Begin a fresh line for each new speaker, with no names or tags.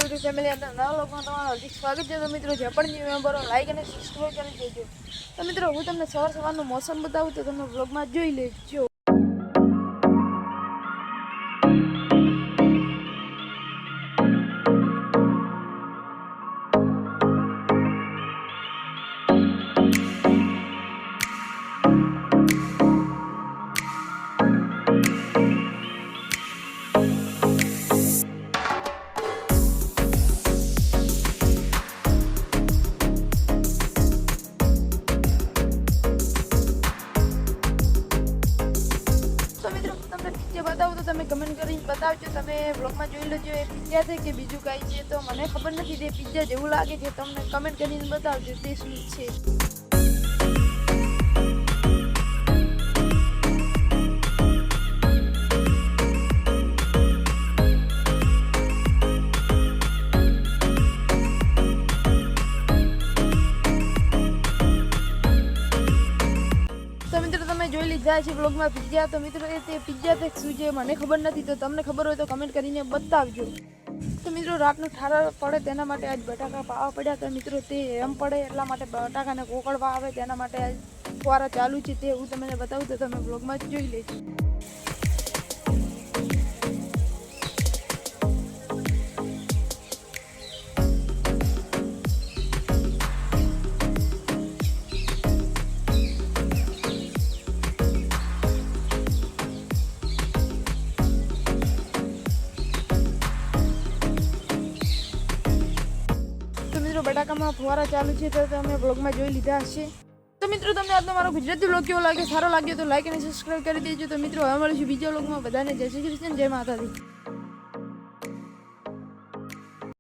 YouTube family અંદર નવા લોકોમાં તમારું હાર્દિક સ્વાગત છે। તો મિત્રો જે પણ ન્યૂ મેમ્બરો લાઈક અને સબસ્ક્રાઈબ કરી દેજો। તો મિત્રો હું તમને સવારનું મોસમ બતાવું તો તમે વ્લોગમાં જોઈ લેજો। बताओ तो तमे कमेंट કરીને બતાવજો। તમે વ્લોગમાં જોઈ લેજો એ પિઝા છે કે બીજું કાંઈ છે, તો મને ખબર નથી તે પિઝા જેવું લાગે છે। તમને કમેન્ટ કરીને બતાવજો તે શું છે। જોઈ લીધા છે વ્લોગમાં પિઝા। તો મિત્રો તે પિઝા તે શું છે મને ખબર નથી, તો તમને ખબર હોય તો કમેન્ટ કરીને બતાવજો। તો મિત્રો રાતનું ઠાર પડે તેના માટે આજ બટાકા પાવા પડ્યા। તો મિત્રો તે એમ પડે એટલા માટે બટાકાને કોકડવા આવે તેના માટે આજ ફુવારા ચાલુ છે, તે હું તમને બતાવું તો તમે વ્લોગમાં જ જોઈ લેજો। બટાકામાં ફુવારા ચાલુ છે, તો તમે બ્લોગમાં જોઈ લીધા હશે। તો મિત્રો તમને આજનો મારો ગુજરાતી બ્લોગ કેવો લાગે, સારો લાગ્યો તો લાઈક અને સબસ્ક્રાઈબ કરી દેજો। તો મિત્રો હવે મળીશું બીજા બ્લોગમાં। બધાને જય શ્રી કૃષ્ણ, જય માતાજી।